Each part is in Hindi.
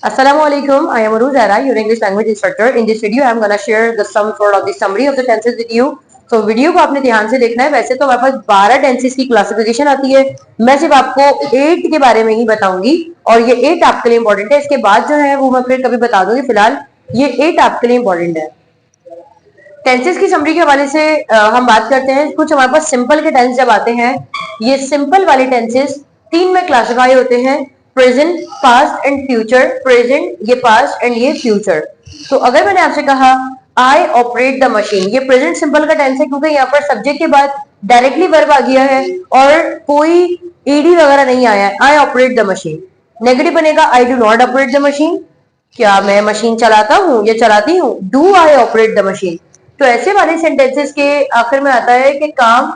Assalamualaikum. I am Aru Zara, your English language instructor. In this video, I am gonna share the some sort of the summary of the tenses with you. तो वीडियो को आपने ध्यान से देखना है। वैसे तो हमारे पास 12 टेंसेस की क्लासिफिकेशन आती है, मैं सिर्फ आपको 8 के बारे में ही बताऊंगी और ये 8 आपके लिए इंपॉर्टेंट है। इसके बाद जो है वो मैं फिर कभी बता दूंगी। फिलहाल ये 8 आपके लिए इंपॉर्टेंट है। टेंसेस की समरी के हवाले से हम बात करते हैं। कुछ हमारे पास सिंपल के टेंस जब आते हैं, ये सिंपल वाले टेंसेस 3 में क्लासिफाई होते हैं, present, past and future. Present ये पास्ट एंड ये फ्यूचर। तो अगर मैंने आपसे कहा आई ऑपरेट द मशीन, ये प्रेजेंट सिंपल का टेंस है क्योंकि यहाँ पर सब्जेक्ट के बाद डायरेक्टली वर्ब आ गया है और कोई ईडी वगैरह नहीं आया है। I operate the machine. Negative बनेगा I do not operate the machine, क्या मैं मशीन चलाता हूं या चलाती हूं। Do I operate the machine. तो ऐसे वाले सेंटेंसेस के आखिर में आता है कि काम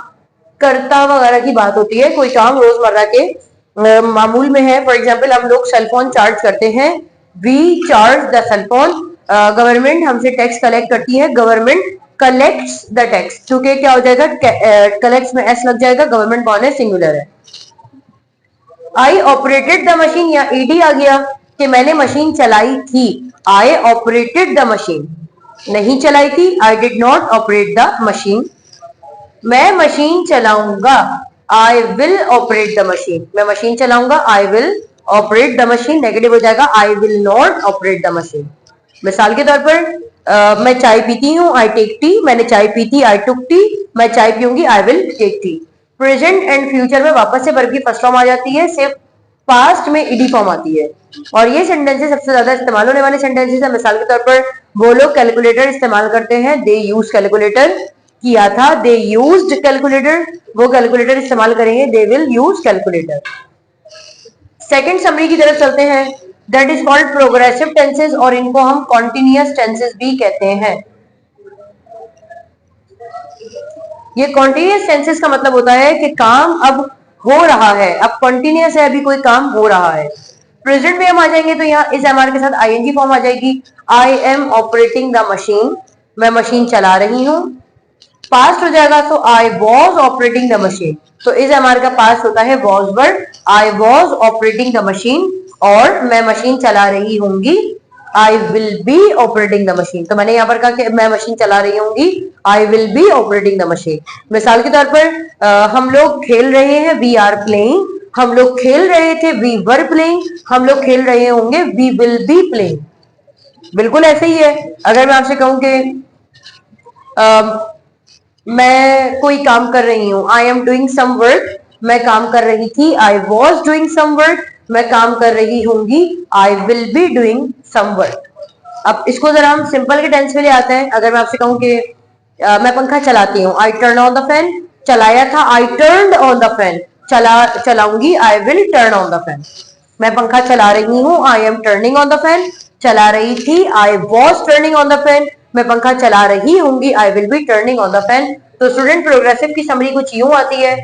करता वगैरह की बात होती है, कोई काम रोजमर्रा के मामूल में है। फॉर एग्जाम्पल हम लोग सेलफोन चार्ज करते हैं, we charge the cellphone. Government हमसे टैक्स कलेक्ट करती है, गवर्नमेंट कलेक्ट्स द टैक्स। क्योंकि क्या हो जाएगा, कलेक्ट्स में एस लग जाएगा, गवर्नमेंट कौन है, सिंगुलर है। आई ऑपरेटेड द मशीन या ईडी आ गया कि मैंने मशीन चलाई थी। आई ऑपरेटेड द मशीन, नहीं चलाई थी, I did not operate the machine. मैं मशीन चलाऊंगा, I will operate the machine. मैं मशीन चलाऊंगा, I will operate the machine. Negative हो जाएगा I will not operate the machine. मिसाल के तौर पर मैं चाय पीती हूँ, आई टेक टी। मैंने चाय पी थी, आई टुक टी। मैं चाय पीऊंगी, I will take tea. Present and future में वापस से वर्ब की फर्स्ट फॉर्म आ जाती है, सिर्फ पास्ट में ईडी फॉर्म आती है। और ये सेंटेंसेस सबसे ज्यादा इस्तेमाल होने वाले सेंटेंसेस है। मिसाल के तौर पर वो लोग कैलकुलेटर इस्तेमाल करते हैं, दे यूज कैलकुलेटर। किया था, दे यूज्ड कैलकुलेटर। वो कैलकुलेटर इस्तेमाल करेंगे, they will use calculator. Second summary की तरफ चलते हैं, that is called progressive tenses और इनको हम कॉन्टिन्यूअस टेंसेस भी कहते हैं। ये कॉन्टिन्यूअस टेंसेस का मतलब होता है कि काम अब हो रहा है, अब कॉन्टिन्यूअस है, अभी कोई काम हो रहा है। प्रेजेंट में हम आ जाएंगे तो यहाँ इस एमआर के साथ आईएनजी फॉर्म आ जाएगी, I am operating the machine. मैं मशीन चला रही हूँ। पास्ट हो जाएगा तो I was operating the machine. तो इस एमआर का पास्ट होता है was word, I was operating the machine. और मैं मशीन चला रही होंगी, I will B operating the machine. तो मैंने यहाँ पर कहा कि मैं मशीन चला रही होंगी, I will B operating the machine. मिसाल के तौर पर हम लोग खेल रहे हैं, वी आर प्लेइंग। हम लोग खेल रहे थे, वी वर प्लेइंग। हम लोग खेल रहे होंगे, वी विल बी प्लेइंग। बिल्कुल ऐसे ही है। अगर मैं आपसे कहूं कि मैं कोई काम कर रही हूं, I am doing some work. मैं काम कर रही थी, I was doing some work. मैं काम कर रही होंगी, I will be doing some work. अब इसको जरा हम सिंपल के टेंस में ले आते हैं। अगर मैं आपसे कहूं कि मैं पंखा चलाती हूँ, I turn on the fan. चलाया था, I turned on the fan. चलाऊंगी, I will turn on the fan. मैं पंखा चला रही हूँ, I am turning on the fan. चला रही थी, I was turning on the fan. मैं पंखा चला रही होंगी, I will be turning on the fan. तो स्टूडेंट प्रोग्रेसिव की समरी कुछ यूं आती है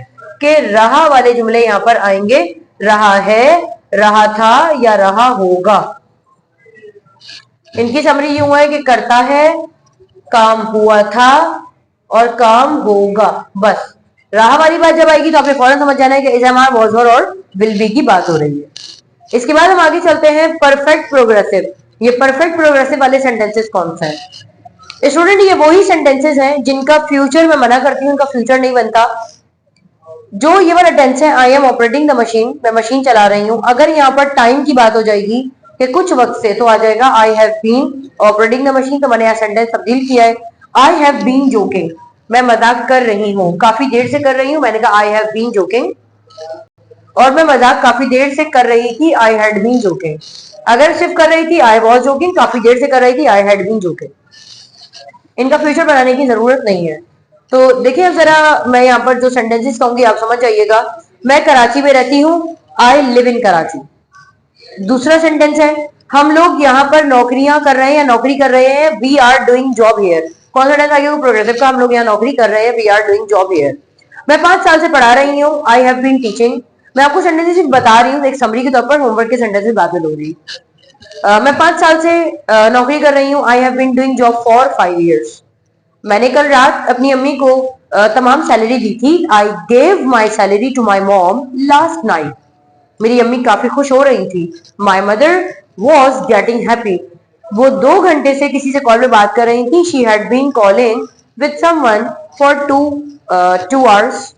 कि रहा वाले जुमले यहां पर आएंगे, रहा है, रहा था या रहा होगा। इनकी समरी यूं है कि करता है, काम हुआ था और काम होगा। बस रहा वाली बात जब आएगी तो आपने फौरन समझ जाना है कि is am are, was were और विल बी की बात हो रही है। इसके बाद हम आगे चलते हैं परफेक्ट प्रोग्रेसिव। ये परफेक्ट प्रोग्रेसिव वाले सेंटेंसेस कौन सा है स्टूडेंट? ये वही सेंटेंसेस हैं जिनका फ्यूचर मैं मना करती हूँ, उनका फ्यूचर नहीं बनता। जो ये वाला टेंस है, I am operating the machine, मैं मशीन चला रही हूँ। अगर यहाँ पर टाइम की बात हो जाएगी कि कुछ वक्त से, तो आ जाएगा I have been operating the machine. तो मैंने यहाँ सेंटेंस तब्दील किया है, आई हैव बीन जोकिंग। मैं मजाक कर रही हूँ, काफी देर से कर रही हूँ। मैंने कहा आई हैव बीन जोकिंग। और मैं मजाक काफी देर से कर रही थी, आई हैड बीन जोकिंग। अगर सिर्फ कर रही थी, आई वॉज जोकिंग। काफी देर से कर रही थी, आई हैड बीन जोकिंग। इनका फ्यूचर बनाने की जरूरत नहीं है। तो देखिए अब जरा मैं यहाँ पर जो सेंटेंसेस कहूंगी आप समझ जाइएगा। मैं कराची में रहती हूँ, आई लिव इन कराची। दूसरा सेंटेंस है, हम लोग यहाँ पर नौकरियां कर रहे हैं या नौकरी कर रहे हैं, we are doing job here. कौन सा टेंस आ गया? प्रोग्रेसिव का। हम लोग यहाँ नौकरी कर रहे हैं, we are doing job here. मैं 5 साल से पढ़ा रही हूँ, आई हैव बीन टीचिंग। मैं आपको सेंटेंसेस बता रही हूँ, एक समरी के तौर पर, होमवर्क के सेंटेंसेस बाद में दूंगी। मैं 5 साल से नौकरी कर रही हूँ, I have been doing job for 5 years। मैंने कल रात अपनी अम्मी को तमाम सैलरी दी थी, I gave my salary to my mom last night. मेरी अम्मी काफी खुश हो रही थी, my mother was getting happy. वो 2 घंटे से किसी से कॉल पे बात कर रही थी. She had been calling with someone for 2 hours.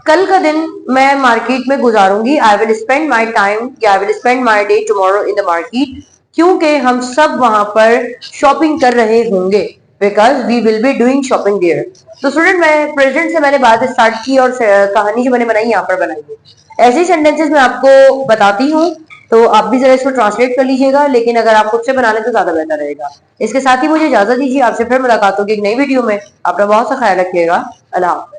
कल का दिन मैं मार्केट में गुजारूंगी. I will spend my time या I will spend my day tomorrow in the market, क्योंकि हम सब वहां पर शॉपिंग कर रहे होंगे. Because we will be doing shopping there. तो स्टूडेंट, मैं प्रेजेंट से मैंने बात स्टार्ट की और कहानी जो मैंने बनाई यहाँ पर बनाई है. ऐसे सेंटेंसेस मैं आपको बताती हूँ, तो आप भी जरा इसको ट्रांसलेट कर लीजिएगा, लेकिन अगर आप खुद से बना लें तो ज्यादा बेहतर रहेगा. इसके साथ ही मुझे इजाजत दीजिए. आपसे फिर मुलाकात होगी एक नई वीडियो में. अपना बहुत सा ख्याल रखिएगा. अल्लाह.